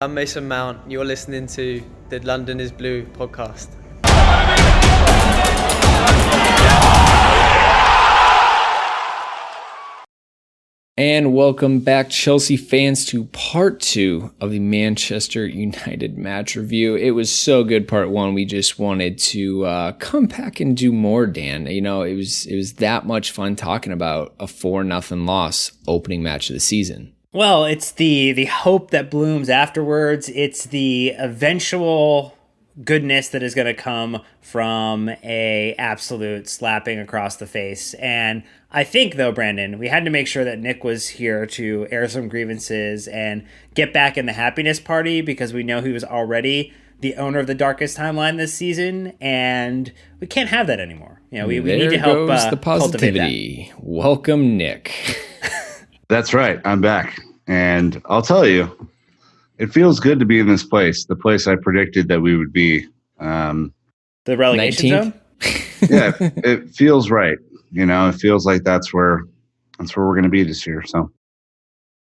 I'm Mason Mount. You're listening to the London is Blue podcast. And welcome back, Chelsea fans, to part 2 of the Manchester United match review. It was so good, part 1. We just wanted to come back and do more, Dan. You know, it was that much fun talking about a 4-0 loss opening match of the season. Well, it's the hope that blooms afterwards. It's the eventual goodness that is going to come from a absolute slapping across the face. And I think, though, Brandon, we had to make sure that Nick was here to air some grievances and get back in the happiness party, because we know he was already the owner of the darkest timeline this season, and we can't have that anymore. You know, we need to help the positivity. Welcome, Nick. That's right. I'm back. And I'll tell you, it feels good to be in this place, the place I predicted that we would be. The relegation 19th? zone? Yeah, it feels right. You know, it feels like that's where we're going to be this year. So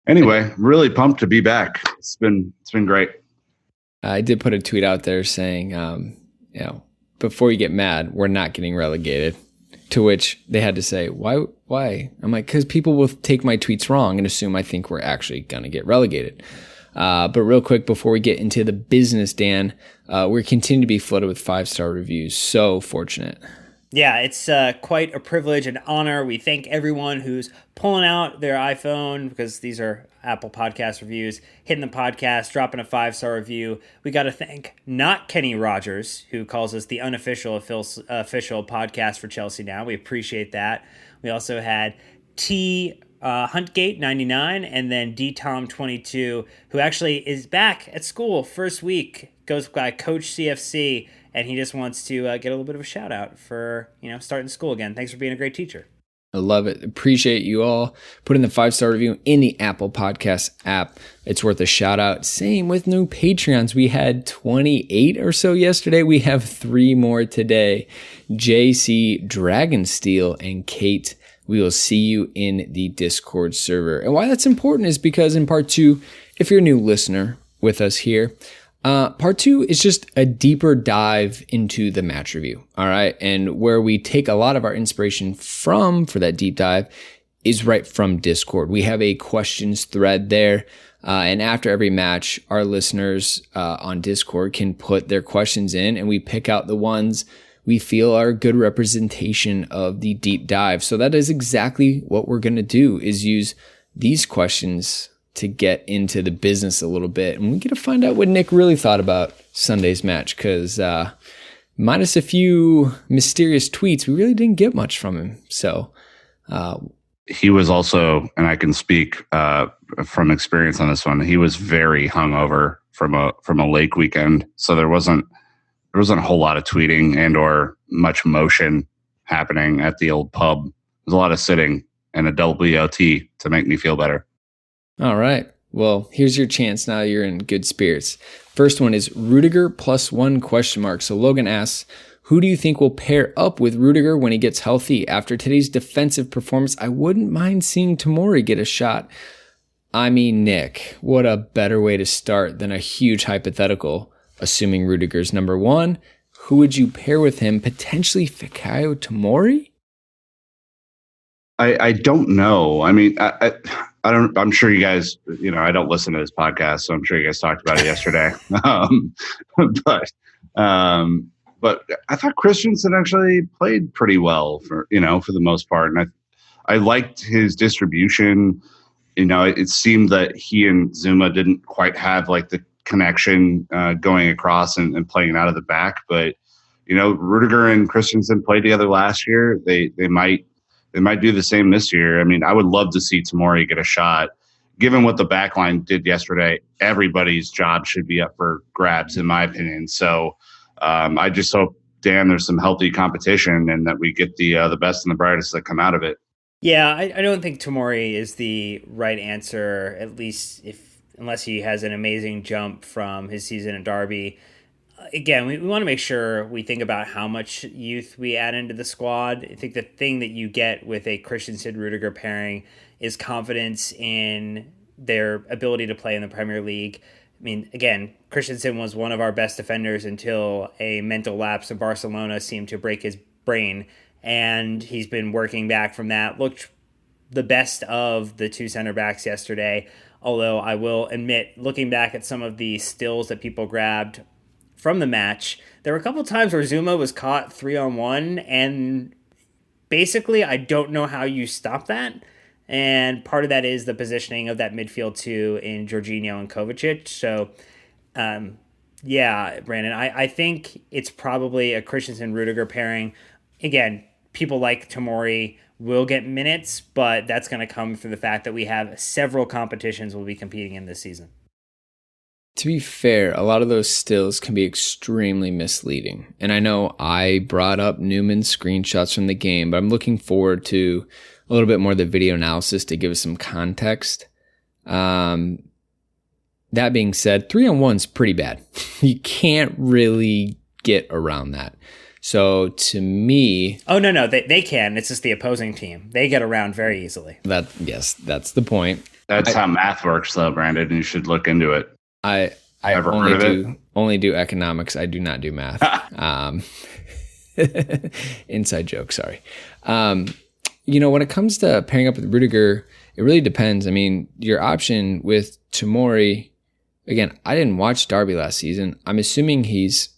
anyway, really pumped to be back. It's been great. I did put a tweet out there saying, before you get mad, we're not getting relegated. To which they had to say, why? I'm like, because people will take my tweets wrong and assume I think we're actually going to get relegated. But real quick, before we get into the business, Dan, we're continuing to be flooded with 5-star reviews. So fortunate. Yeah, it's quite a privilege and honor. We thank everyone who's pulling out their iPhone, because these are Apple Podcast reviews, hitting the podcast, dropping a 5-star review. We got to thank not Kenny Rogers, who calls us the unofficial official podcast for Chelsea now. We appreciate that. We also had T. Huntgate 99, and then D Tom 22, who actually is back at school first week, goes by Coach CFC, and he just wants to get a little bit of a shout out for starting school again. Thanks for being a great teacher. I love it. Appreciate you all putting the 5-star review in the Apple Podcast app. It's worth a shout out. Same with new Patreons. We had 28 or so yesterday. We have 3 more today. JC, Dragonsteel, and Kate. We will see you in the Discord server. And why that's important is because in part 2, if you're a new listener with us here, part 2 is just a deeper dive into the match review. All right. And where we take a lot of our inspiration from for that deep dive is right from Discord. We have a questions thread there. And after every match, our listeners on Discord can put their questions in, and we pick out the ones we feel are a good representation of the deep dive. So that is exactly what we're going to do, is use these questions to get into the business a little bit. And we get to find out what Nick really thought about Sunday's match, because minus a few mysterious tweets, we really didn't get much from him. So he was also, and I can speak from experience on this one, he was very hungover from a lake weekend. So there wasn't a whole lot of tweeting and or much motion happening at the old pub. There's a lot of sitting and a WLT to make me feel better. All right. Well, here's your chance now. You're in good spirits. First one is Rudiger +1 ? So Logan asks, who do you think will pair up with Rudiger when he gets healthy? After today's defensive performance, I wouldn't mind seeing Tomori get a shot. I mean, Nick, what a better way to start than a huge hypothetical. Assuming Rudiger's number 1, who would you pair with him? Potentially Fikayo Tomori? I don't know. I mean, I don't. I'm sure you guys. I don't listen to this podcast, so I'm sure you guys talked about it yesterday. But I thought Christensen actually played pretty well for the most part, and I liked his distribution. It seemed that he and Zuma didn't quite have like the connection going across and playing out of the back, but Rudiger and Christensen played together last year. They might do the same this year. I mean, I would love to see Tomori get a shot. Given what the back line did yesterday, everybody's job should be up for grabs, in my opinion. So I just hope, Dan, there's some healthy competition and that we get the best and the brightest that come out of it. Yeah, I don't think Tomori is the right answer, at least unless he has an amazing jump from his season at Derby. Again, we want to make sure we think about how much youth we add into the squad. I think the thing that you get with a Christensen-Rudiger pairing is confidence in their ability to play in the Premier League. mean, again, Christensen was one of our best defenders until a mental lapse of Barcelona seemed to break his brain, and he's been working back from that. Looked the best of the two center backs yesterday, although I will admit, looking back at some of the stills that people grabbed from the match, there were a couple times where Zuma was caught 3-on-1, and basically I don't know how you stop that. And part of that is the positioning of that midfield too in Jorginho and Kovacic. So, yeah, Brandon, I think it's probably a Christensen-Rudiger pairing. Again, people like Tomori will get minutes, but that's going to come through the fact that we have several competitions we'll be competing in this season. To be fair, a lot of those stills can be extremely misleading. And I know I brought up Newman's screenshots from the game, but I'm looking forward to a little bit more of the video analysis to give us some context. That being said, 3-on-1 is pretty bad. You can't really get around that. So to me... Oh, no, they can. It's just the opposing team. They get around very easily. Yes, that's the point. That's how math works, though, Brandon. You should look into it. I only do economics. I do not do math. Inside joke, sorry. When it comes to pairing up with Rudiger, it really depends. I mean, your option with Tomori, again, I didn't watch Derby last season. I'm assuming he's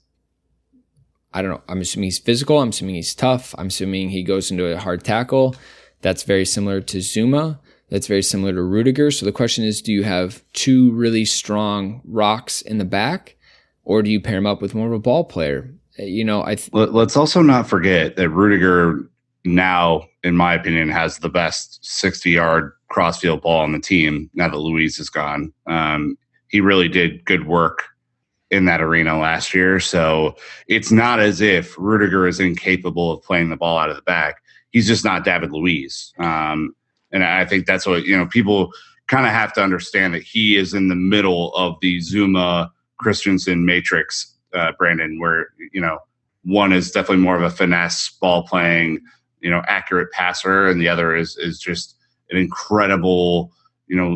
physical. I'm assuming he's tough. I'm assuming he goes into a hard tackle. That's very similar to Zuma. That's very similar to Rudiger. So the question is, do you have two really strong rocks in the back, or do you pair him up with more of a ball player? Let's also not forget that Rudiger now, in my opinion, has the best 60-yard crossfield ball on the team now that Luis is gone. He really did good work in that arena last year. So it's not as if Rudiger is incapable of playing the ball out of the back. He's just not David Luiz. And I think that's what, people kind of have to understand, that he is in the middle of the Zuma Christensen matrix, Brandon, where, one is definitely more of a finesse ball playing, accurate passer, and the other is just an incredible,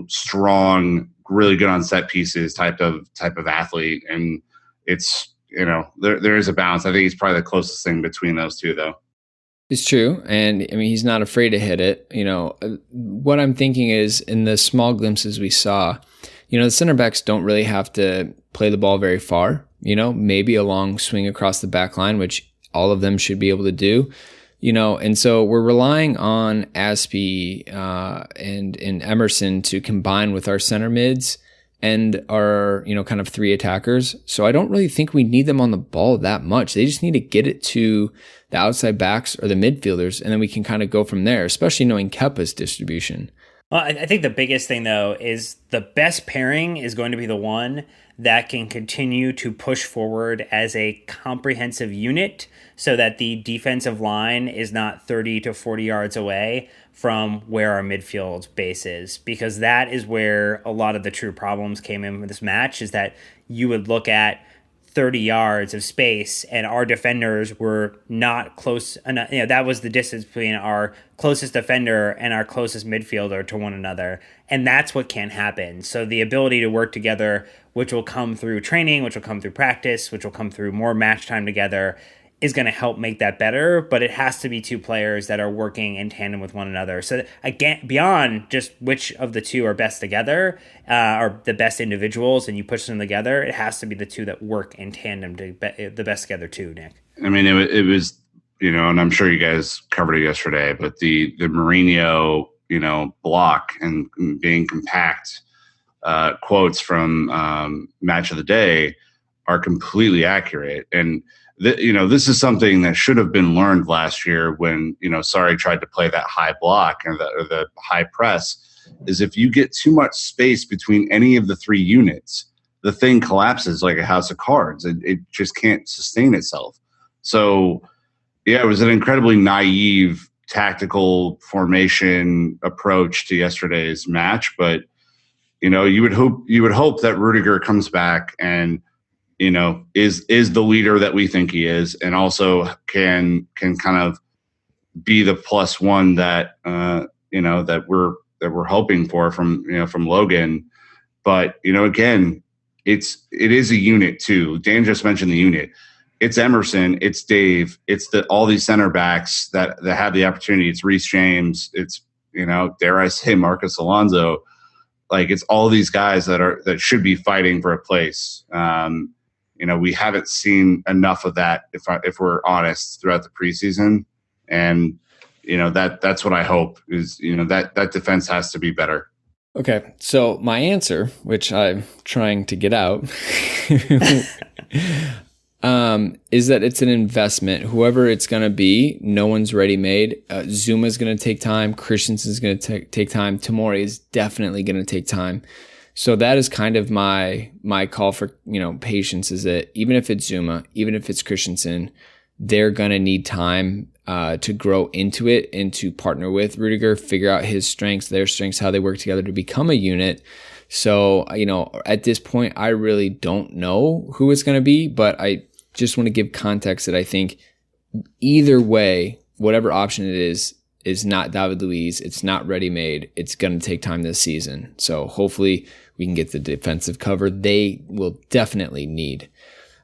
strong, really good on set pieces type of athlete. And it's, there is a balance. I think he's probably the closest thing between those two, though. It's true. And I mean, he's not afraid to hit it. What I'm thinking is, in the small glimpses we saw, the center backs don't really have to play the ball very far, maybe a long swing across the back line, which all of them should be able to do, and so we're relying on Azpi and Emerson to combine with our center mids and our, kind of three attackers. So I don't really think we need them on the ball that much. They just need to get it to the outside backs or the midfielders, and then we can kind of go from there, especially knowing Kepa's distribution. Well, I think the biggest thing, though, is the best pairing is going to be the one that can continue to push forward as a comprehensive unit, so that the defensive line is not 30 to 40 yards away from where our midfield base is, because that is where a lot of the true problems came in with this match, is that you would look at 30 yards of space and our defenders were not close enough. That was the distance between our closest defender and our closest midfielder to one another. And that's what can happen. So the ability to work together, which will come through training, which will come through practice, which will come through more match time together, is going to help make that better, but it has to be two players that are working in tandem with one another. So again, beyond just which of the two are best together, or the best individuals, and you push them together, it has to be the two that work in tandem to the best together too, Nick. I mean, it was, and I'm sure you guys covered it yesterday, but the Mourinho, block and being compact, quotes from Match of the Day are completely accurate. And this is something that should have been learned last year when, Sarri tried to play that high block or the high press, is if you get too much space between any of the three units, the thing collapses like a house of cards. It just can't sustain itself. So, yeah, it was an incredibly naive tactical formation approach to yesterday's match. But, you would hope that Rudiger comes back and, is the leader that we think he is, and also can kind of be the plus one that that we're hoping for from Logan. But again, it is a unit too. Dan just mentioned the unit. It's Emerson, it's Dave, it's all these center backs that have the opportunity. It's Reece James, it's, dare I say, Marcus Alonso. Like, it's all these guys that should be fighting for a place. We haven't seen enough of that, if we're honest, throughout the preseason. And that's what I hope is, that defense has to be better. Okay, so my answer, which I'm trying to get out, is that it's an investment. Whoever it's going to be, no one's ready-made. Zuma's going to take time. Christensen's going to take time. Tomori is definitely going to take time. So that is kind of my call for patience, is that even if it's Zuma, even if it's Christensen, they're going to need time to grow into it and to partner with Rudiger, figure out his strengths, their strengths, how they work together to become a unit. So, at this point, I really don't know who it's going to be, but I just want to give context that I think either way, whatever option it is not David Luiz. It's not ready-made. It's going to take time this season. So hopefully we can get the defensive cover they will definitely need.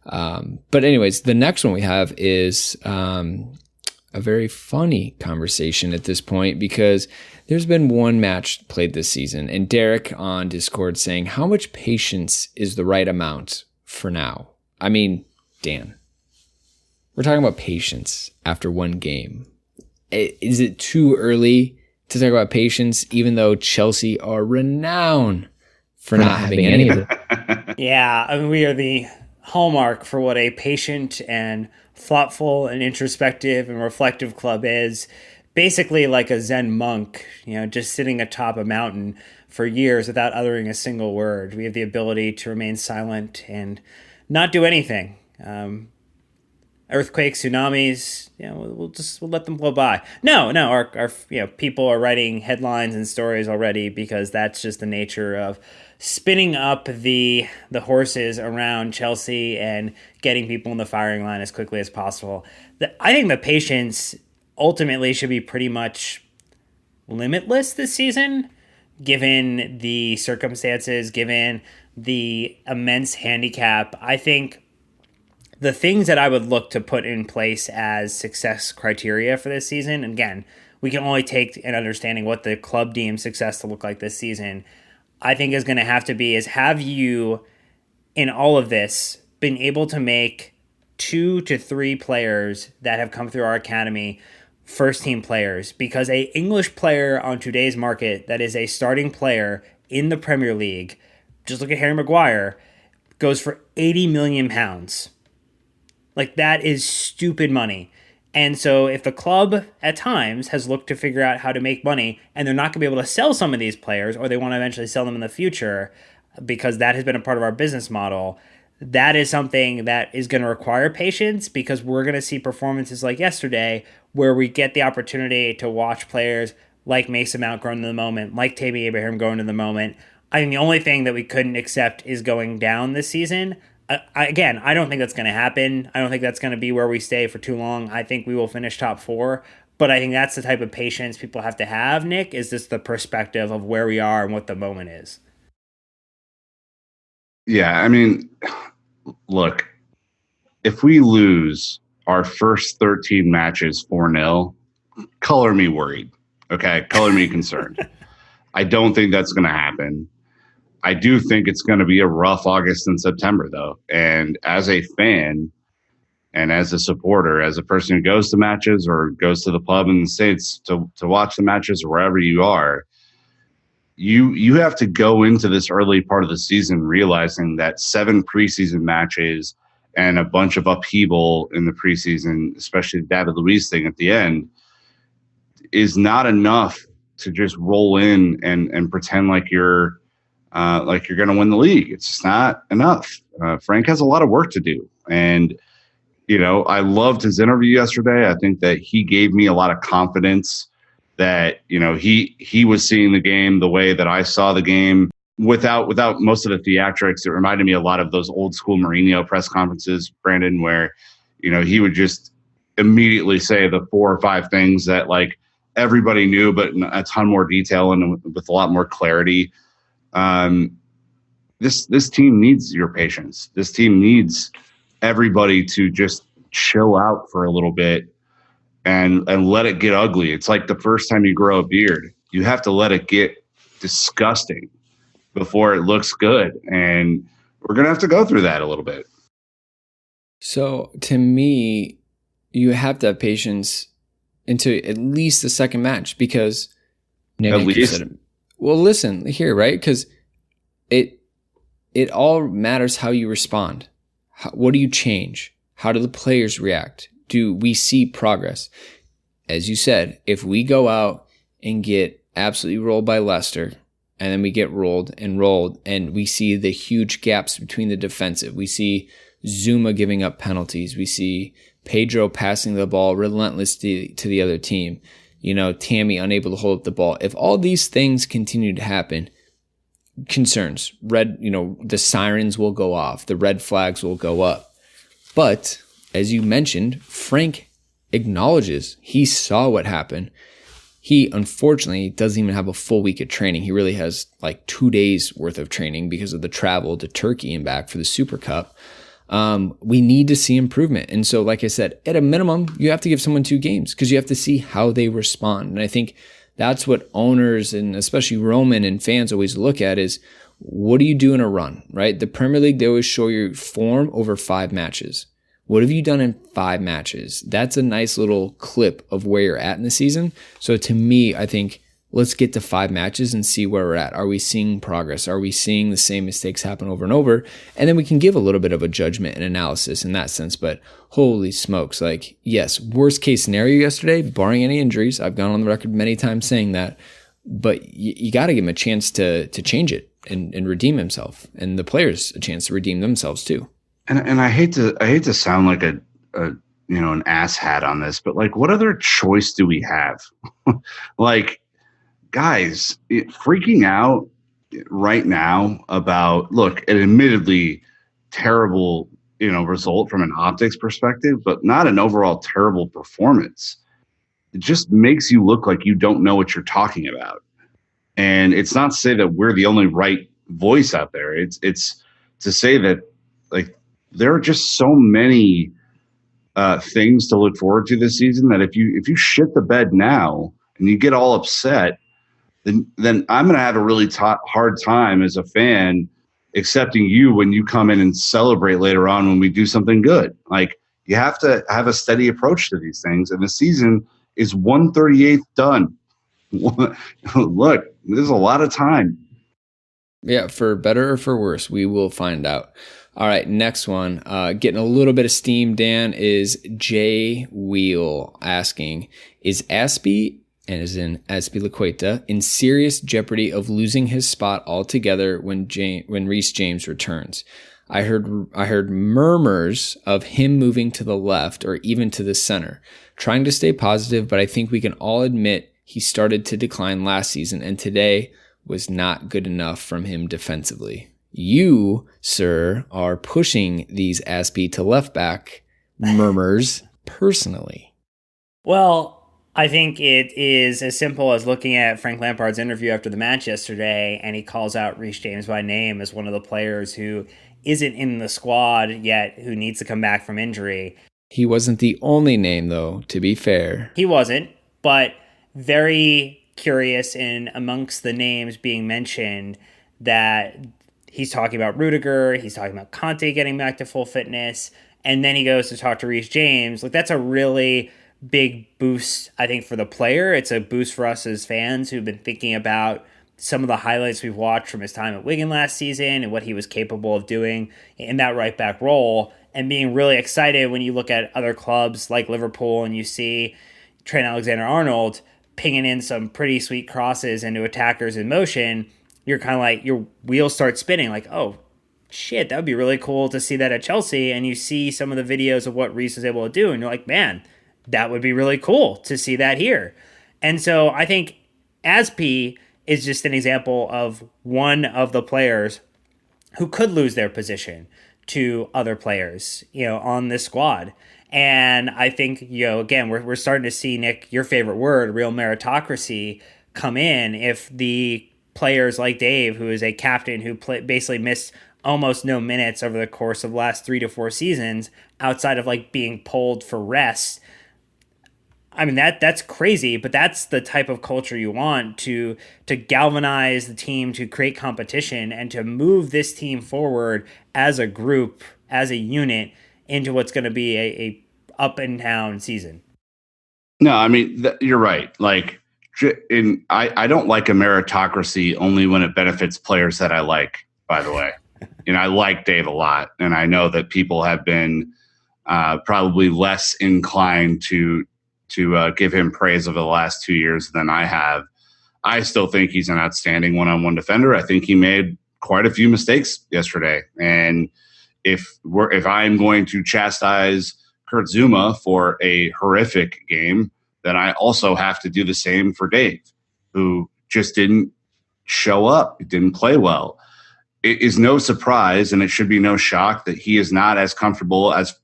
But anyways, the next one we have is a very funny conversation at this point, because there's been one match played this season, and Derek on Discord saying, how much patience is the right amount for now? I mean, Dan, we're talking about patience after one game. Is it too early to talk about patience, even though Chelsea are renowned for not having any of it? Yeah, I mean, we are the hallmark for what a patient and thoughtful and introspective and reflective club is. Basically like a Zen monk, just sitting atop a mountain for years without uttering a single word. We have the ability to remain silent and not do anything. Earthquakes, tsunamis, we'll let them blow by. No, our people are writing headlines and stories already, because that's just the nature of spinning up the horses around Chelsea and getting people in the firing line as quickly as possible. I think the patience ultimately should be pretty much limitless this season, given the circumstances, given the immense handicap. I think the things that I would look to put in place as success criteria for this season, and again, we can only take an understanding what the club deems success to look like this season, I think is going to have to be is, have you, in all of this, been able to make 2 to 3 players that have come through our academy first team players? Because a English player on today's market that is a starting player in the Premier League, just look at Harry Maguire, goes for £80 million. Like, that is stupid money. And so if the club at times has looked to figure out how to make money, and they're not going to be able to sell some of these players, or they want to eventually sell them in the future, because that has been a part of our business model, that is something that is going to require patience, because we're going to see performances like yesterday where we get the opportunity to watch players like Mason Mount grow into the moment, like Tammy Abraham grow into the moment. I mean, the only thing that we couldn't accept is going down this season. I don't think that's going to happen. I don't think that's going to be where we stay for too long. I think we will finish top 4. But I think that's the type of patience people have to have, Nick, is just the perspective of where we are and what the moment is. Yeah, I mean, look, if we lose our first 13 matches 4-0, color me worried, okay? Color me concerned. I don't think that's going to happen. I do think it's going to be a rough August and September, though. And as a fan and as a supporter, as a person who goes to matches or goes to the pub in the States to watch the matches wherever you are, you have to go into this early part of the season realizing that 7 preseason matches and a bunch of upheaval in the preseason, especially the David Luiz thing at the end, is not enough to just roll in and pretend like you're going to win the league. It's just not enough. Frank has a lot of work to do. And, I loved his interview yesterday. I think that he gave me a lot of confidence that, he was seeing the game the way that I saw the game without most of the theatrics. It reminded me a lot of those old school Mourinho press conferences, Brandon, where, he would just immediately say the 4 or 5 things that like everybody knew, but in a ton more detail and with a lot more clarity. this team needs your patience. This team needs everybody to just chill out for a little bit and let it get ugly. It's like the first time you grow a beard. You have to let it get disgusting before it looks good. And we're going to have to go through that a little bit. So to me, you have to have patience into at least the second match because at least. Well, listen here, right? Because it all matters how you respond. What do you change? How do the players react? Do we see progress? As you said, if we go out and get absolutely rolled by Leicester, and then we get rolled, and we see the huge gaps between the defensive. We see Zuma giving up penalties. We see Pedro passing the ball relentlessly to the other team. Tammy unable to hold up the ball. If all these things continue to happen, concerns, the sirens will go off. The red flags will go up. But as you mentioned, Frank acknowledges he saw what happened. He unfortunately doesn't even have a full week of training. He really has like 2 days worth of training because of the travel to Turkey and back for the Super Cup. We need to see improvement. And so, like I said, at a minimum, you have to give someone 2 games because you have to see how they respond. And I think that's what owners and especially Roman and fans always look at is what do you do in a run, right? The Premier League, they always show your form over 5 matches. What have you done in 5 matches? That's a nice little clip of where you're at in the season. So to me, I think let's get to 5 matches and see where we're at. Are we seeing progress? Are we seeing the same mistakes happen over and over? And then we can give a little bit of a judgment and analysis in that sense. But holy smokes, yes, worst case scenario yesterday, barring any injuries. I've gone on the record many times saying that. But you got to give him a chance to change it and redeem himself. And the players a chance to redeem themselves too. And I hate to sound like an asshat on this, but what other choice do we have? Guys, freaking out right now about an admittedly terrible result from an optics perspective, but not an overall terrible performance. It just makes you look like you don't know what you're talking about. And it's not to say that we're the only right voice out there. It's to say that there are just so many things to look forward to this season that if you shit the bed now and you get all upset, then I'm going to have a really hard time as a fan accepting you when you come in and celebrate later on when we do something good. You have to have a steady approach to these things, and the season is 1/38 done. Look, there's a lot of time. Yeah, for better or for worse, we will find out. All right, next one. Getting a little bit of steam, Dan, is Jay Wheel asking, is Azpi, and as in Azpilicueta, in serious jeopardy of losing his spot altogether when Reece James returns? I heard murmurs of him moving to the left or even to the center. Trying to stay positive, but I think we can all admit he started to decline last season, and today was not good enough from him defensively. You, sir, are pushing these Azpi to left back murmurs personally. Well, I think it is as simple as looking at Frank Lampard's interview after the match yesterday, and he calls out Reece James by name as one of the players who isn't in the squad yet, who needs to come back from injury. He wasn't the only name, though, to be fair. He wasn't, but very curious in amongst the names being mentioned that he's talking about Rudiger, he's talking about Conte getting back to full fitness, and then he goes to talk to Reece James. That's a really big boost, I think, for the player. It's a boost for us as fans who've been thinking about some of the highlights we've watched from his time at Wigan last season and what he was capable of doing in that right back role, and being really excited when you look at other clubs like Liverpool and you see Trent Alexander-Arnold pinging in some pretty sweet crosses into attackers in motion. You're kind of your wheels start spinning oh, shit, that would be really cool to see that at Chelsea. And you see some of the videos of what Reece is able to do, and you're man, that would be really cool to see that here. And so I think Azpi is just an example of one of the players who could lose their position to other players, on this squad. And I think, again, we're starting to see, Nick, your favorite word, real meritocracy, come in. If the players like Dave, who is a captain who basically missed almost no minutes over the course of the last 3 to 4 seasons outside of like being pulled for rest. I mean, that's crazy, but that's the type of culture you want to galvanize the team, to create competition, and to move this team forward as a group, as a unit, into what's going to be a up and down season. No, I mean, you're right. Like, I don't like a meritocracy only when it benefits players that I like, by the way. I like Dave a lot, and I know that people have been probably less inclined to give him praise over the last 2 years than I have. I still think he's an outstanding one-on-one defender. I think he made quite a few mistakes yesterday. And if I'm going to chastise Kurt Zouma for a horrific game, then I also have to do the same for Dave, who just didn't show up. He didn't play well. It is no surprise, and it should be no shock, that he is not as comfortable as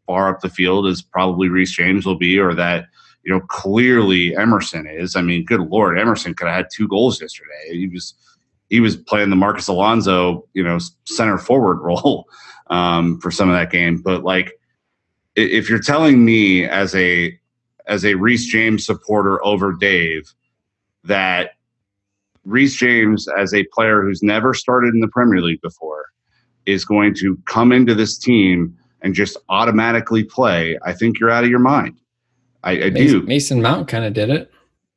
far up the field as probably Reece James will be, or that clearly Emerson is. I mean, good Lord, Emerson could have had 2 goals yesterday. He was playing the Marcus Alonso, center forward role for some of that game. But like, if you're telling me as a Reece James supporter over Dave that Reece James, as a player who's never started in the Premier League before, is going to come into this team and just automatically play, I think you're out of your mind. I do. Mason Mount kind of did it.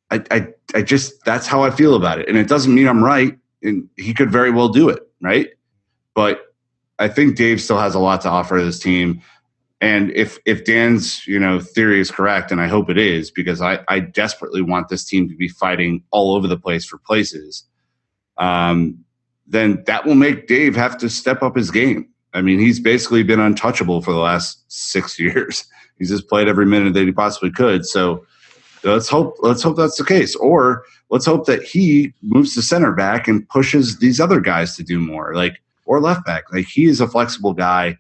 I just, that's how I feel about it. And it doesn't mean I'm right. And he could very well do it, right? But I think Dave still has a lot to offer this team. And if Dan's, theory is correct, and I hope it is, because I desperately want this team to be fighting all over the place for places, then that will make Dave have to step up his game. I mean, he's basically been untouchable for the last 6 years. He's just played every minute that he possibly could. So let's hope that's the case. Or let's hope that he moves to center back and pushes these other guys to do more, or left back. Like, he is a flexible guy.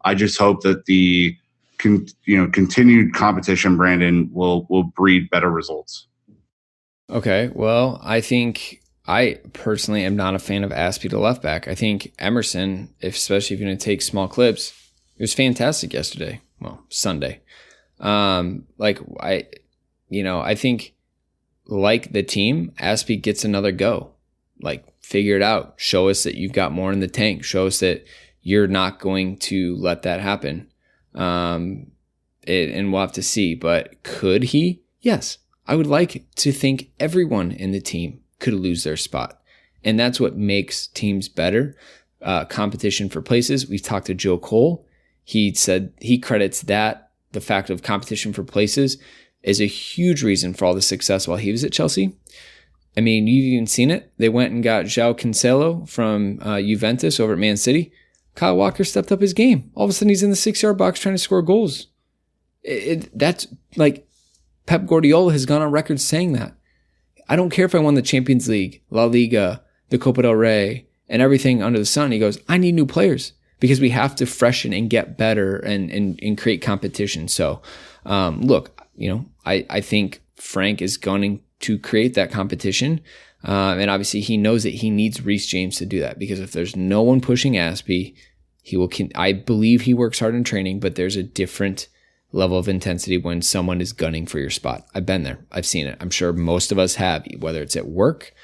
I just hope that the continued competition, Brandon, will breed better results. Okay, well, I think I personally am not a fan of Azpi to left back. I think Emerson, especially if you're going to take small clips, it was fantastic yesterday. Well, Sunday. I think, like the team, Azpi gets another go. Like, figure it out. Show us that you've got more in the tank. Show us that you're not going to let that happen. And we'll have to see. But could he? Yes. I would like to think everyone in the team could lose their spot. And that's what makes teams better. Competition for places. We've talked to Joe Cole. He said he credits the fact of competition for places, is a huge reason for all the success while he was at Chelsea. I mean, you've even seen it. They went and got João Cancelo from Juventus over at Man City. Kyle Walker stepped up his game. All of a sudden, he's in the 6-yard box trying to score goals. That's like, Pep Guardiola has gone on record saying that. I don't care if I won the Champions League, La Liga, the Copa del Rey, and everything under the sun. He goes, I need new players because we have to freshen and get better and create competition. So, look, I think Frank is going to create that competition. And obviously he knows that he needs Reece James to do that, because if there's no one pushing Azpi, I believe he works hard in training, but there's a different level of intensity when someone is gunning for your spot. I've been there. I've seen it. I'm sure most of us have, whether it's at work,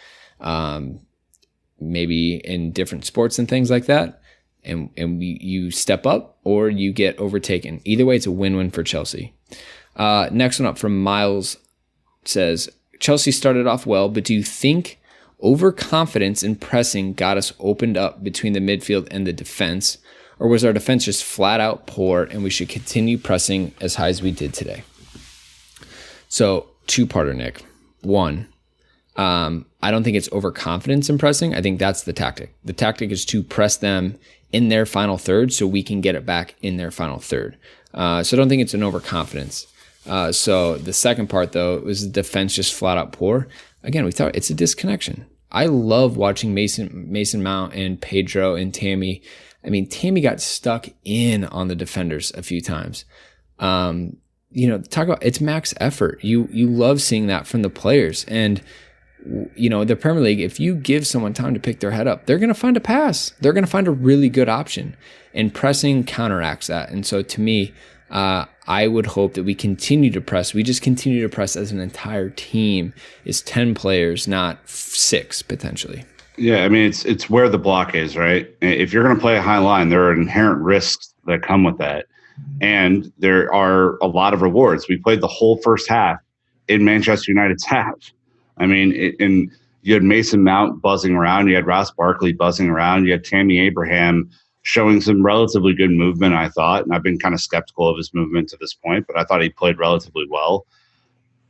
maybe in different sports and things like that. And you step up or you get overtaken. Either way, it's a win-win for Chelsea. Next one up from Miles says, Chelsea started off well, but do you think overconfidence in pressing got us opened up between the midfield and the defense? Or was our defense just flat out poor and we should continue pressing as high as we did today? So, two-parter, Nick. One, I don't think it's overconfidence in pressing. I think that's the tactic. The tactic is to press them in their final third so we can get it back in their final third. So I don't think it's an overconfidence. So the second part, though, was the defense just flat out poor. Again, we thought it's a disconnection. I love watching Mason Mount and Pedro and Tammy. I mean, Tammy got stuck in on the defenders a few times. Talk about it's max effort. You love seeing that from the players. And the Premier League, if you give someone time to pick their head up, they're going to find a pass. They're going to find a really good option, and pressing counteracts that. And so to me, I would hope that we continue to press. We just continue to press as an entire team. Is 10 players, not 6 potentially. Yeah, I mean, it's where the block is, right? If you're going to play a high line, there are inherent risks that come with that. And there are a lot of rewards. We played the whole first half in Manchester United's half. I mean, and you had Mason Mount buzzing around. You had Ross Barkley buzzing around. You had Tammy Abraham showing some relatively good movement, I thought. And I've been kind of skeptical of his movement to this point, but I thought he played relatively well.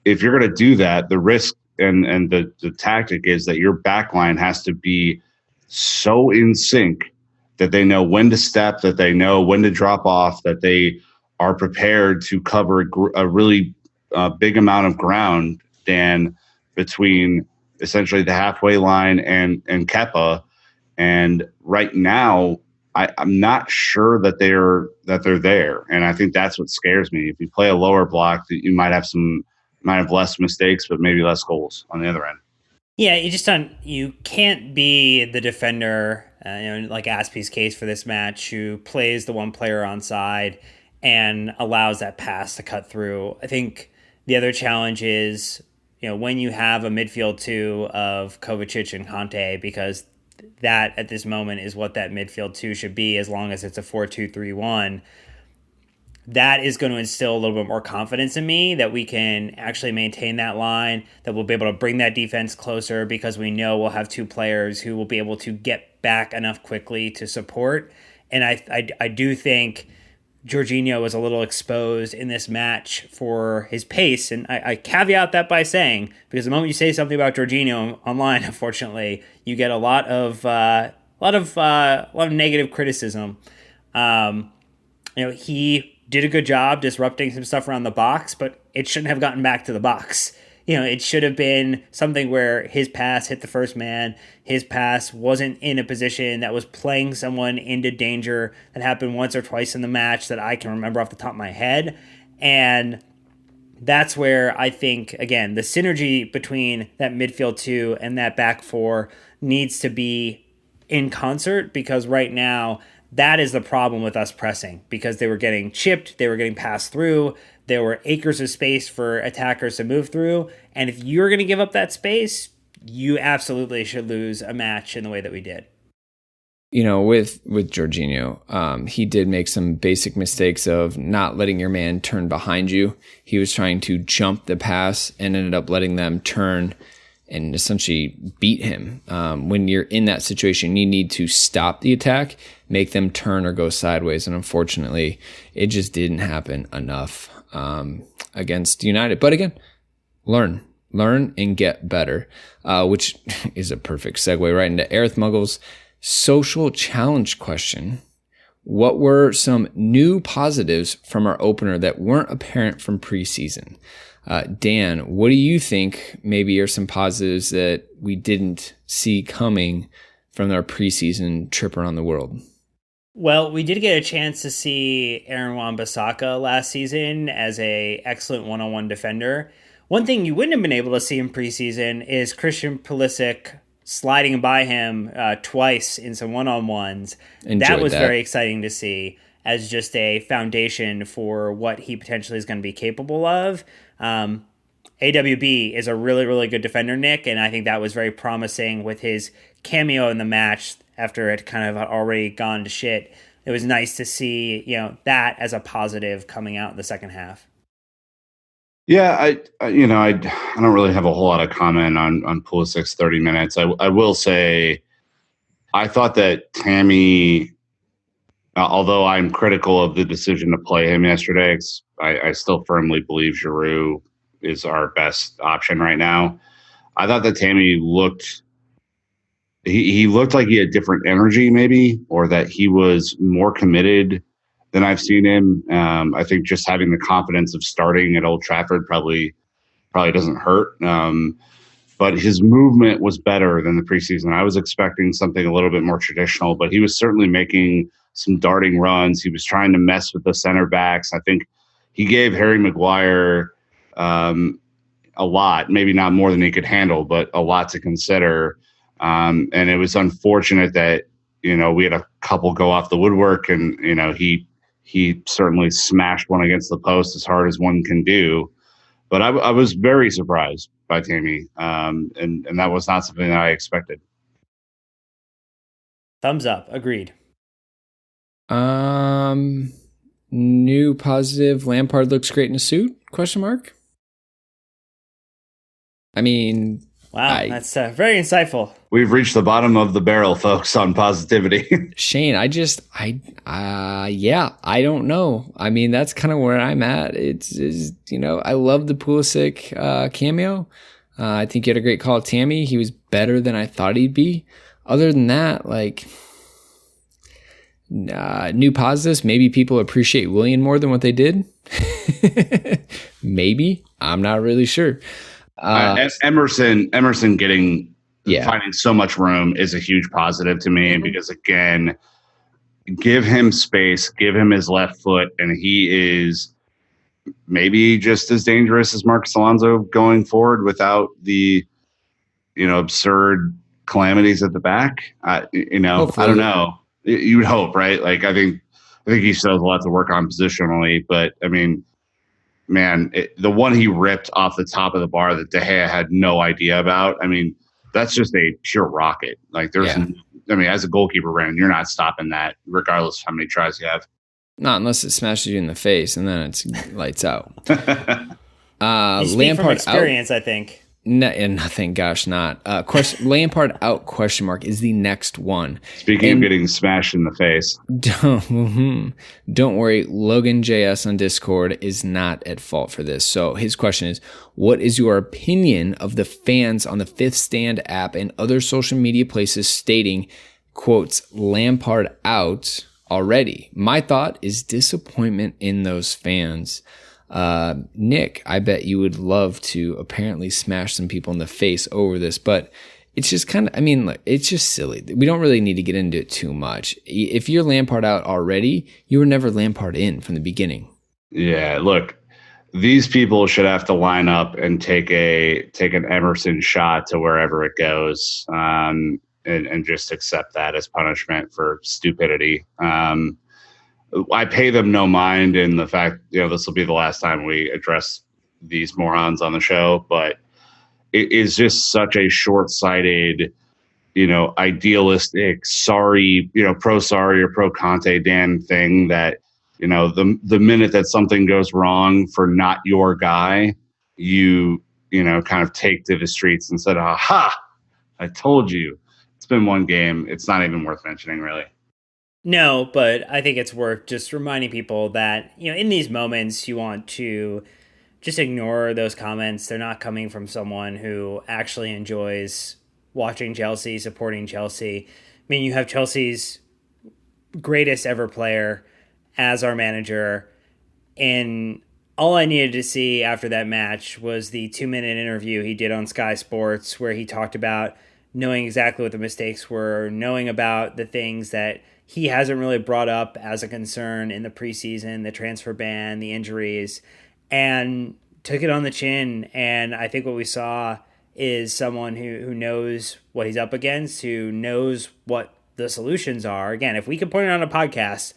If you're going to do that, the risk and the tactic is that your back line has to be so in sync that they know when to step, that they know when to drop off, that they are prepared to cover a really big amount of ground, Dan, between essentially the halfway line and Kepa. And right now, I'm not sure that they're there. And I think that's what scares me. If you play a lower block, that you might have less mistakes, but maybe less goals on the other end. Yeah, you can't be the defender, like Aspie's case for this match, who plays the one player on side and allows that pass to cut through. I think the other challenge is, when you have a midfield two of Kovacic and Conte, because that at this moment is what that midfield two should be, as long as it's a 4-2-3-1. That is going to instill a little bit more confidence in me that we can actually maintain that line, that we'll be able to bring that defense closer, because we know we'll have 2 players who will be able to get back enough quickly to support. And I do think Jorginho was a little exposed in this match for his pace. And I caveat that by saying, because the moment you say something about Jorginho online, unfortunately, you get a lot of negative criticism. He did a good job disrupting some stuff around the box, but it shouldn't have gotten back to the box. It should have been something where his pass hit the first man. His pass wasn't in a position that was playing someone into danger. That happened once or twice in the match that I can remember off the top of my head. And that's where I think, again, the synergy between that midfield 2 and that back 4 needs to be in concert, because right now that is the problem with us pressing, because they were getting chipped, they were getting passed through, there were acres of space for attackers to move through, and if you're going to give up that space, you absolutely should lose a match in the way that we did. With Jorginho, he did make some basic mistakes of not letting your man turn behind you. He was trying to jump the pass and ended up letting them turn and essentially beat him. When you're in that situation, you need to stop the attack, make them turn or go sideways. And unfortunately, it just didn't happen enough against United. But again, learn and get better, which is a perfect segue right into Aerith Muggles' social challenge question. What were some new positives from our opener that weren't apparent from preseason? Dan, what do you think maybe are some positives that we didn't see coming from our preseason trip around the world? Well, we did get a chance to see Aaron Wan-Bissaka last season as a excellent one-on-one defender. One thing you wouldn't have been able to see in preseason is Christian Pulisic sliding by him twice in some one-on-ones. That was very exciting to see as just a foundation for what he potentially is going to be capable of. AWB is a really, really good defender, Nick, and I think that was very promising with his cameo in the match after it kind of already gone to shit. It was nice to see, that as a positive coming out in the second half. Yeah, I don't really have a whole lot of comment on Pulisic's 30 minutes. I will say, I thought that Tammy, although I'm critical of the decision to play him yesterday, I still firmly believe Giroud is our best option right now. I thought that Tammy looked like he had different energy maybe, or that he was more committed than I've seen him. I think just having the confidence of starting at Old Trafford probably doesn't hurt. But his movement was better than the preseason. I was expecting something a little bit more traditional, but he was certainly making some darting runs. He was trying to mess with the center backs. I think he gave Harry Maguire a lot, maybe not more than he could handle, but a lot to consider. And it was unfortunate that, we had a couple go off the woodwork, and, he certainly smashed one against the post as hard as one can do. But I was very surprised by Tammy, and that was not something that I expected. Thumbs up. Agreed. New positive. Lampard looks great in a suit? ? I mean, wow, that's very insightful. We've reached the bottom of the barrel, folks, on positivity. Shane, I don't know. I mean, that's kind of where I'm at. It's I love the Pulisic cameo. I think you had a great call, Tammy. He was better than I thought he'd be. Other than that, new positives. Maybe people appreciate Willian more than what they did. Maybe. I'm not really sure. Emerson finding so much room is a huge positive to me, because again, give him space, give him his left foot, and he is maybe just as dangerous as Marcos Alonso going forward without the absurd calamities at the back. Hopefully. I don't know. You would hope, right? I think he still has a lot to work on positionally, but I mean, man, the one he ripped off the top of the bar that De Gea had no idea about. I mean, that's just a pure rocket. As a goalkeeper, Brandon, you're not stopping that, regardless of how many tries you have. Not unless it smashes you in the face, and then it's lights out. You speak from experience, I think. Nothing, gosh, not. Lampard out ? Is the next one. Speaking of getting smashed in the face. Don't worry, Logan JS on Discord is not at fault for this. So his question is, what is your opinion of the fans on the Fifth Stand app and other social media places stating, quotes, Lampard out already? My thought is disappointment in those fans. Nick, I bet you would love to apparently smash some people in the face over this, but it's just it's just silly. We don't really need to get into it too much. If you're Lampard out already, you were never Lampard in from the beginning. Yeah, look, these people should have to line up and take an Emerson shot to wherever it goes, and just accept that as punishment for stupidity. I pay them no mind in the fact, this will be the last time we address these morons on the show, but it is just such a short-sighted, idealistic, sorry, pro-sorry or pro-Conte Dan thing that, the minute that something goes wrong for not your guy, you kind of take to the streets and said, aha, I told you. It's been one game. It's not even worth mentioning, really. No, but I think it's worth just reminding people that, in these moments, you want to just ignore those comments. They're not coming from someone who actually enjoys watching Chelsea, supporting Chelsea. I mean, you have Chelsea's greatest ever player as our manager, and all I needed to see after that match was the 2-minute interview he did on Sky Sports, where he talked about knowing exactly what the mistakes were, knowing about the things that he hasn't really brought up as a concern in the preseason, the transfer ban, the injuries, and took it on the chin. And I think what we saw is someone who knows what he's up against, who knows what the solutions are. Again, if we can point it on a podcast,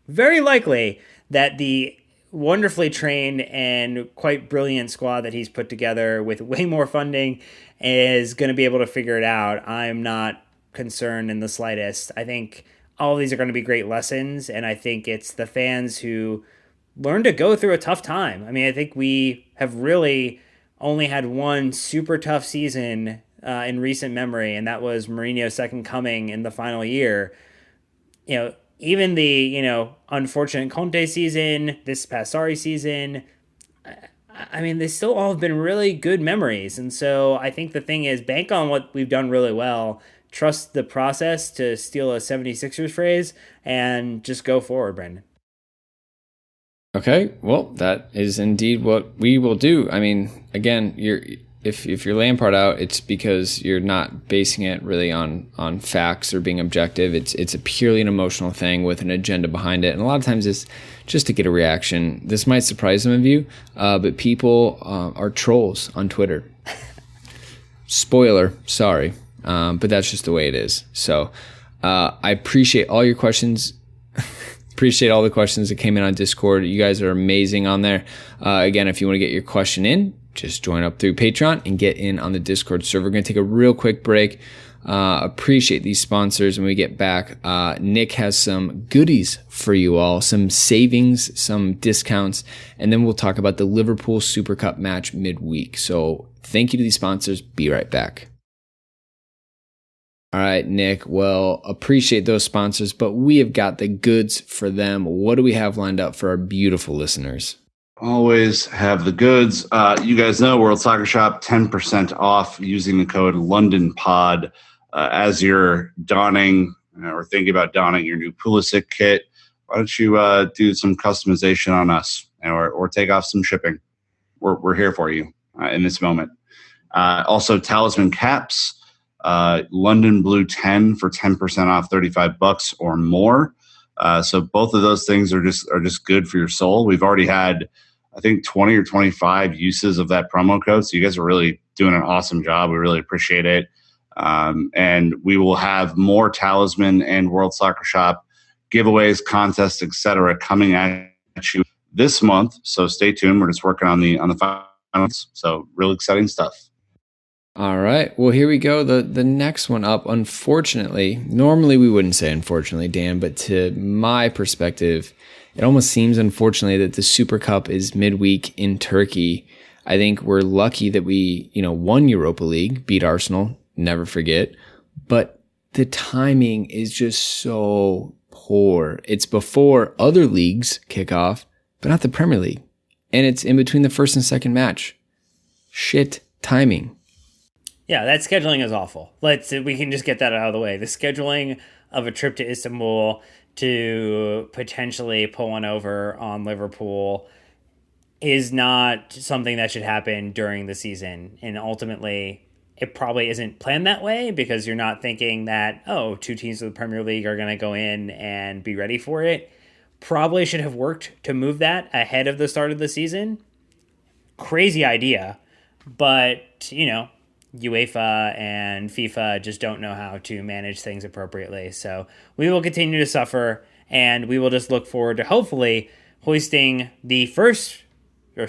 very likely that the wonderfully trained and quite brilliant squad that he's put together with way more funding is going to be able to figure it out. I'm not concerned in the slightest. I think all of these are going to be great lessons, and I think it's the fans who learn to go through a tough time. I mean, I think we have really only had one super tough season in recent memory, and that was Mourinho's second coming in the final year. Even the, unfortunate Conte season, this past Sarri season, I mean, they still all have been really good memories. And so I think the thing is, bank on what we've done really well, trust the process, to steal a 76ers phrase, and just go forward, Brendan. Okay, well, that is indeed what we will do. I mean, again, if you're Lampard out, it's because you're not basing it really on facts or being objective. It's a purely an emotional thing with an agenda behind it. And a lot of times it's just to get a reaction. This might surprise some of you, but people are trolls on Twitter. Spoiler, sorry, but that's just the way it is. So I appreciate all your questions. Appreciate all the questions that came in on Discord. You guys are amazing on there. Again, if you want to get your question in, just join up through Patreon and get in on the Discord server. We're going to take a real quick break. Appreciate these sponsors. When we get back, Nick has some goodies for you all, some savings, some discounts, and then we'll talk about the Liverpool Super Cup match midweek. So thank you to these sponsors. Be right back. All right, Nick. Well, appreciate those sponsors, but we have got the goods for them. What do we have lined up for our beautiful listeners? Always have the goods. You guys know World Soccer Shop, 10% off using the code LondonPod. As you're donning or thinking about donning your new Pulisic kit, why don't you do some customization on us or take off some shipping? We're here for you in this moment. Also, Talisman caps, London Blue 10 for 10% off, $35 or more. So both of those things are just good for your soul. We've already had, I think, 20 or 25 uses of that promo code. So you guys are really doing an awesome job. We really appreciate it. And we will have more Talisman and World Soccer Shop giveaways, contests, etc. coming at you this month. So stay tuned. We're just working on the finals. So real exciting stuff. All right. Well, here we go. The next one up, unfortunately, normally we wouldn't say unfortunately, Dan, but to my perspective, it almost seems unfortunately that the Super Cup is midweek in Turkey. I think we're lucky that we, won Europa League, beat Arsenal, never forget. But the timing is just so poor. It's before other leagues kick off, but not the Premier League. And it's in between the first and second match. Shit timing. Yeah, that scheduling is awful. We can just get that out of the way. The scheduling of a trip to Istanbul to potentially pull one over on Liverpool is not something that should happen during the season. And ultimately, it probably isn't planned that way because you're not thinking that, two teams of the Premier League are going to go in and be ready for it. Probably should have worked to move that ahead of the start of the season. Crazy idea, but, UEFA and FIFA just don't know how to manage things appropriately. So we will continue to suffer, and we will just look forward to hopefully hoisting the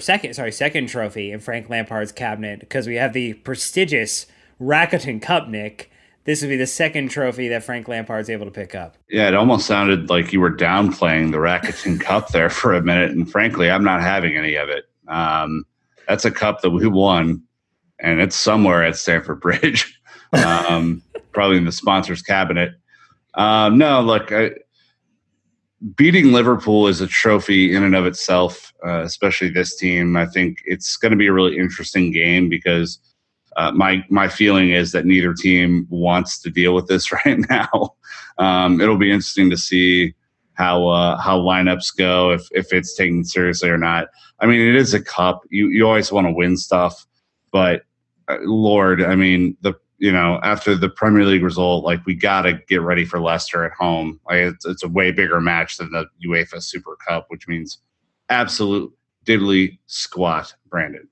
second trophy in Frank Lampard's cabinet, because we have the prestigious Rakuten Cup, Nick. This would be the second trophy that Frank Lampard's able to pick up. Yeah, it almost sounded like you were downplaying the Rakuten Cup there for a minute, and frankly, I'm not having any of it. That's a cup that we won, and it's somewhere at Stamford Bridge, probably in the sponsor's cabinet. Beating Liverpool is a trophy in and of itself, especially this team. I think it's going to be a really interesting game because my feeling is that neither team wants to deal with this right now. It'll be interesting to see how lineups go, if it's taken seriously or not. I mean, it is a cup. You always want to win stuff, but Lord, I mean, after the Premier League result, we got to get ready for Leicester at home. It's a way bigger match than the UEFA Super Cup, which means absolute diddly squat, Brandon.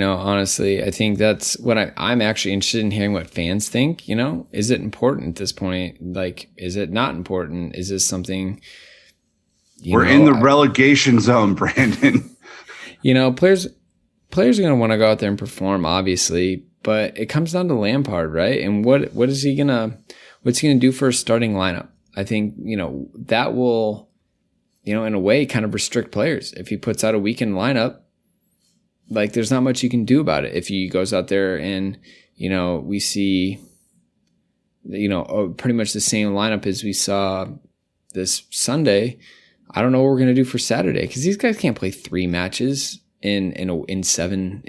Honestly, I think that's what I'm actually interested in hearing what fans think. Is it important at this point? Is it not important? Is this something? We're in the relegation zone, Brandon. Players are going to want to go out there and perform, obviously, but it comes down to Lampard, right? And what's he gonna do for a starting lineup? I think that will, in a way, kind of restrict players. If he puts out a weakened lineup, there's not much you can do about it. If he goes out there and we see pretty much the same lineup as we saw this Sunday, I don't know what we're gonna do for Saturday, because these guys can't play 3 matches in 7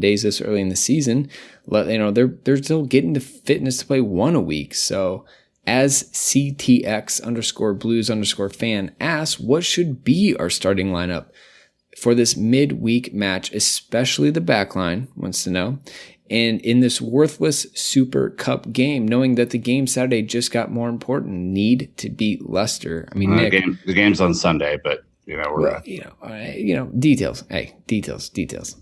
days this early in the season. They're still getting the fitness to play 1 a week. So as CTX_blues_fan asks, what should be our starting lineup? for this midweek match, especially the backline wants to know. And in this worthless Super Cup game, knowing that the game Saturday just got more important, need to beat Leicester. I mean, Nick, the game's on Sunday, but details. Hey, details.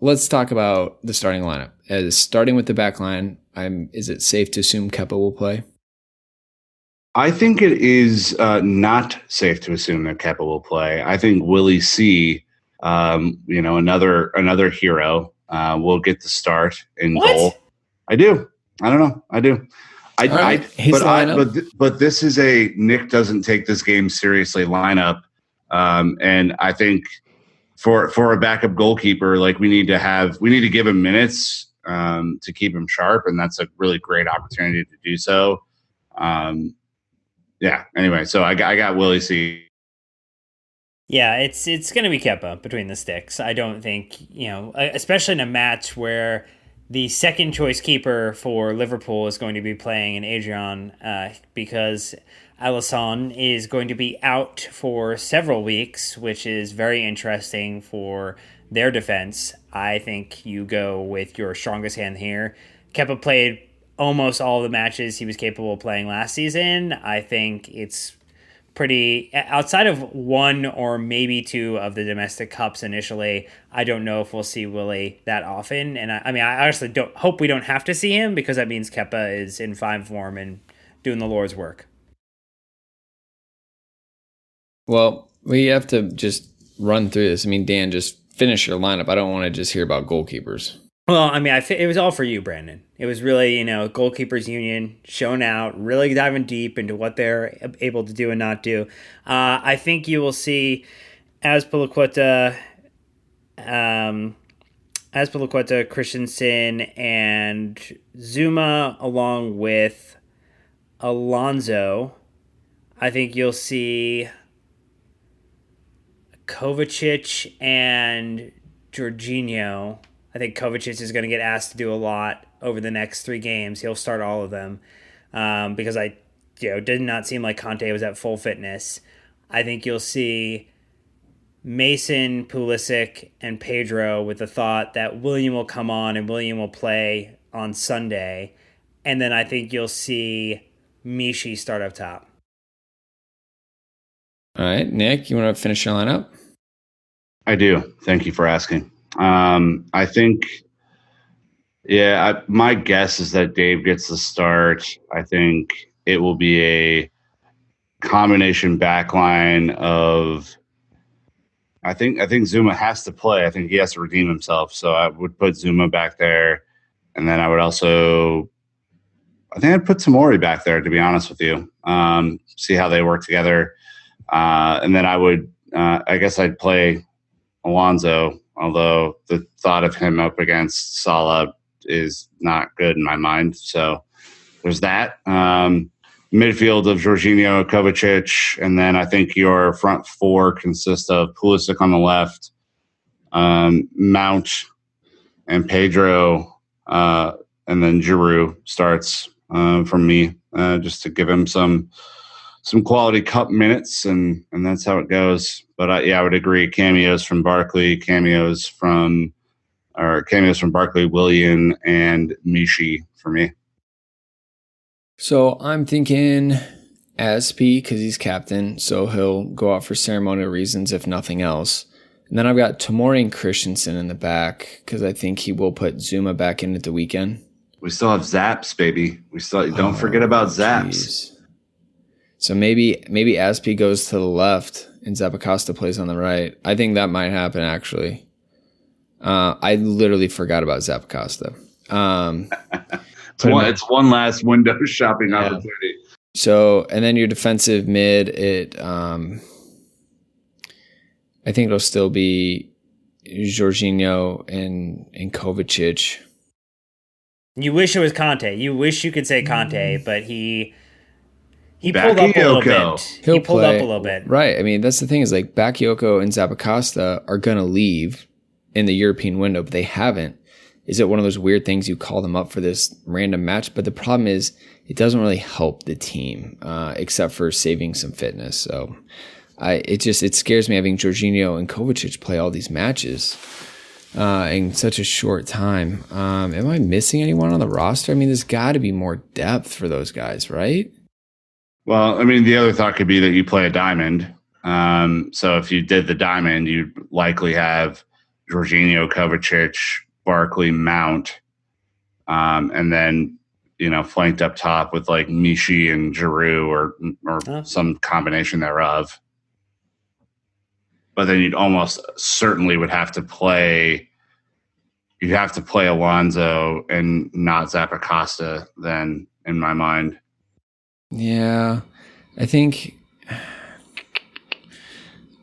Let's talk about the starting lineup. As starting with the back line, is it safe to assume Kepa will play? I think it is not safe to assume that Kepa will play. I think Willie C, another hero, will get the start in goal. I do. I don't know. I do. But this is a Nick doesn't take this game seriously lineup. And I think for a backup goalkeeper, like we need to give him minutes to keep him sharp, and that's a really great opportunity to do so. Anyway, so I got Willie C. Yeah, it's going to be Kepa between the sticks. I don't think, especially in a match where the second choice keeper for Liverpool is going to be playing in Adrian because Alisson is going to be out for several weeks, which is very interesting for their defense. I think you go with your strongest hand here. Kepa played almost all the matches he was capable of playing last season. I think it's pretty, outside of one or maybe two of the domestic cups initially, I don't know if we'll see Willie that often. And I honestly hope we don't have to see him, because that means Kepa is in fine form and doing the Lord's work. Well, we have to just run through this. Dan, just finish your lineup. I don't want to just hear about goalkeepers. Well, it was all for you, Brandon. It was really, goalkeepers union showing out, really diving deep into what they're able to do and not do. I think you will see Azpilicueta, Christensen, and Zuma along with Alonso. I think you'll see Kovacic and Jorginho. I think Kovacic is going to get asked to do a lot over the next 3 games. He'll start all of them because did not seem like Conte was at full fitness. I think you'll see Mason, Pulisic, and Pedro with the thought that William will come on and William will play on Sunday. And then I think you'll see Mishi start up top. All right, Nick, you want to finish your lineup? I do. Thank you for asking. I think, my guess is that Dave gets the start. I think it will be a combination backline of, I think Zuma has to play. I think he has to redeem himself. So I would put Zuma back there. And then I would also, I'd put Tomori back there, to be honest with you. See how they work together. And then I would, I guess I'd play Alonso, although the thought of him up against Salah is not good in my mind. So there's that. Midfield of Jorginho, Kovacic, and then I think your front 4 consist of Pulisic on the left, Mount, and Pedro, and then Giroud starts from me, just to give him some quality cup minutes, and that's how it goes. But I would agree. Cameos from Barkley, Willian, and Mishi for me. So I'm thinking Azpi because he's captain, so he'll go out for ceremonial reasons if nothing else. And then I've got Tomori and Christensen in the back because I think he will put Zuma back in at the weekend. We still have Zaps, baby. Don't forget about Zaps. Geez. So maybe Azpi goes to the left and Zappacosta plays on the right. I think that might happen, actually. I literally forgot about Zappacosta. It's one last window shopping opportunity. So, and then your defensive mid, I think it'll still be Jorginho and Kovacic. You wish it was Conte. You wish you could say Conte, but he pulled up a little bit. He pulled up a little bit. Right. That's the thing is like Bakayoko and Zappacosta are going to leave in the European window, but they haven't. Is it one of those weird things you call them up for this random match? But the problem is it doesn't really help the team except for saving some fitness. So It scares me having Jorginho and Kovacic play all these matches in such a short time. Am I missing anyone on the roster? I mean, there's got to be more depth for those guys, right? Well, I mean, the other thought could be that you play a diamond. So if you did the diamond, you'd likely have Jorginho, Kovacic, Barkley, Mount, and then, flanked up top with like Mishi and Giroud or some combination thereof. But then you'd almost certainly would have to play. You'd have to play Alonso and not Zappacosta then, in my mind. Yeah, I think,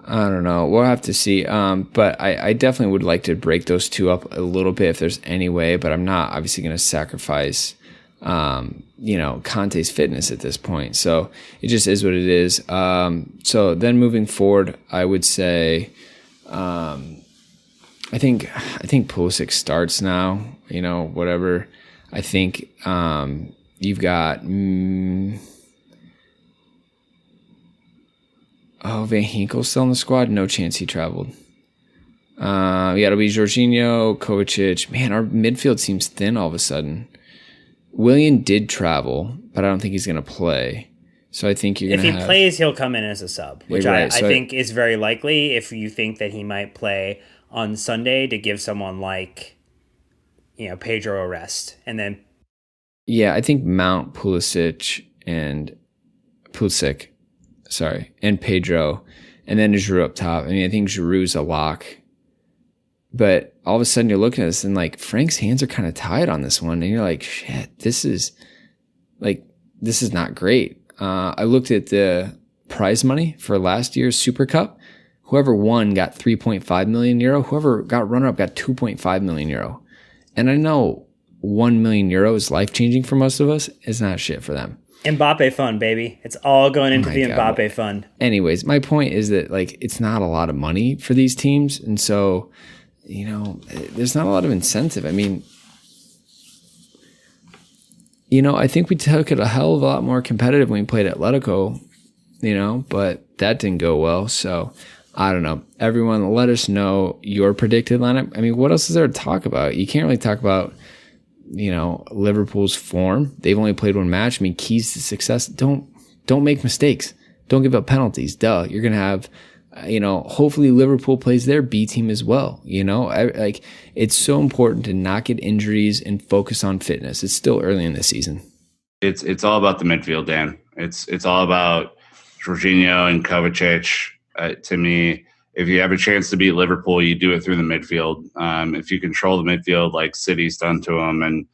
I don't know. We'll have to see. But I definitely would like to break those two up a little bit if there's any way, but I'm not obviously going to sacrifice, Conte's fitness at this point. So it just is what it is. So then moving forward, I would say, I think Pulisic starts now, whatever. I think, you've got, Van Ginkel's still in the squad? No chance he traveled. It'll be Jorginho, Kovacic. Man, our midfield seems thin all of a sudden. Willian did travel, but I don't think he's going to play. So I think you're going to If he plays, he'll come in as a sub, which Right, I think is very likely if you think that he might play on Sunday to give someone like, Pedro a rest. And then... Yeah, I think Mount, Pulisic, and Pedro, and then Giroud up top. I mean, I think Giroud's a lock. But all of a sudden you're looking at this and like Frank's hands are kind of tied on this one. And you're like, shit, this is not great. I looked at the prize money for last year's Super Cup. Whoever won got 3.5 million euro. Whoever got runner up got 2.5 million euro. And I know 1 million euro is life changing for most of us. It's not shit for them. Mbappe fund, baby. It's all going into the Mbappe fund. Anyways, my point is that like it's not a lot of money for these teams. And so, there's not a lot of incentive. I mean, I think we took it a hell of a lot more competitive when we played Atletico, but that didn't go well. So I don't know. Everyone, let us know your predicted lineup. I mean, what else is there to talk about? You can't really talk about, Liverpool's form. They've only played one match. I mean, keys to success. Don't make mistakes. Don't give up penalties. Duh. You're going to have, hopefully Liverpool plays their B team as well. It's so important to not get injuries and focus on fitness. It's still early in the season. It's all about the midfield, Dan. It's all about Jorginho and Kovacic. To me, if you have a chance to beat Liverpool, you do it through the midfield. If you control the midfield like City's done to them and,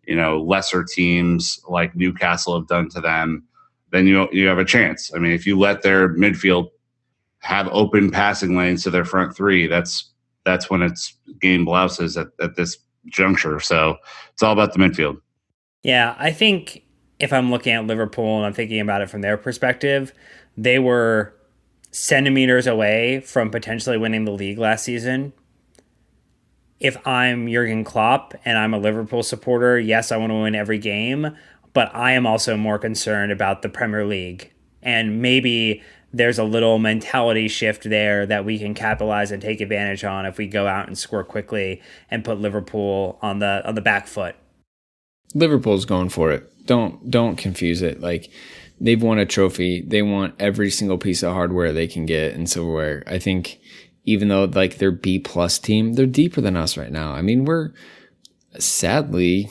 lesser teams like Newcastle have done to them, then you have a chance. I mean, if you let their midfield have open passing lanes to their front three, that's when it's game blouses at this juncture. So it's all about the midfield. Yeah, I think if I'm looking at Liverpool and I'm thinking about it from their perspective, they were centimeters away from potentially winning the league last season. If I'm Jurgen Klopp and I'm a Liverpool supporter, yes, I want to win every game, but I am also more concerned about the Premier League. And maybe there's a little mentality shift there that we can capitalize and take advantage on if we go out and score quickly and put Liverpool on the back foot. Liverpool's going for it. Don't confuse it. Like, they've won a trophy. They want every single piece of hardware they can get and silverware. I think even though like they're B+ team, they're deeper than us right now. I mean, we're sadly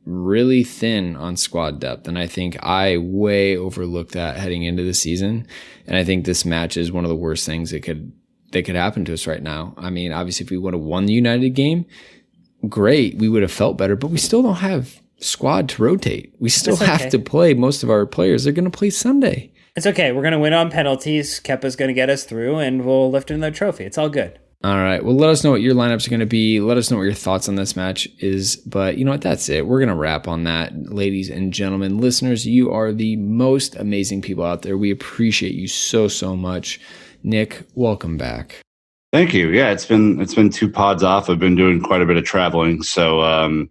really thin on squad depth, and I think I way overlooked that heading into the season. And I think this match is one of the worst things that could happen to us right now. I mean, obviously, if we would have won the United game, great, we would have felt better, but we still don't have squad to rotate. We still have to play most of our players. They're going to play Sunday. It's okay. We're going to win on penalties. Kepa's going to get us through, and we'll lift another trophy. It's all good. All right. Well, let us know what your lineups are going to be. Let us know what your thoughts on this match is. But you know what? That's it. We're going to wrap on that. Ladies and gentlemen, listeners, you are the most amazing people out there. We appreciate you so, so much. Nick, welcome back. Thank you. Yeah, it's been 2 pods off. I've been doing quite a bit of traveling. So, I'm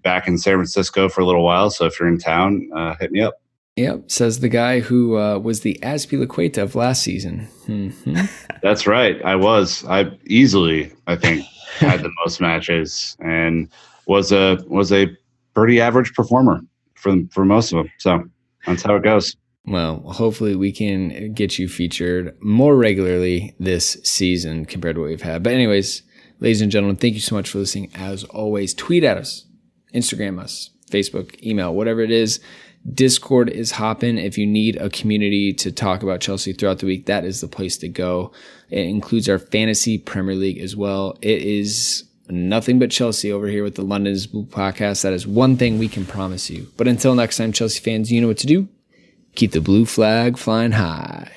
back in San Francisco for a little while. So if you're in town, hit me up. Yep, says the guy who was the Azpilicueta of last season. Mm-hmm. That's right. I think, had the most matches and was a pretty average performer for most of them. So that's how it goes. Well, hopefully we can get you featured more regularly this season compared to what we've had. But anyways, ladies and gentlemen, thank you so much for listening. As always, tweet at us, Instagram us, Facebook, email, whatever it is. Discord is hopping. If you need a community to talk about Chelsea throughout the week, that is the place to go. It includes our fantasy Premier League as well. It is nothing but Chelsea over here with the London is Blue podcast. That is one thing we can promise you. But until next time, Chelsea fans, you know what to do. Keep the blue flag flying high.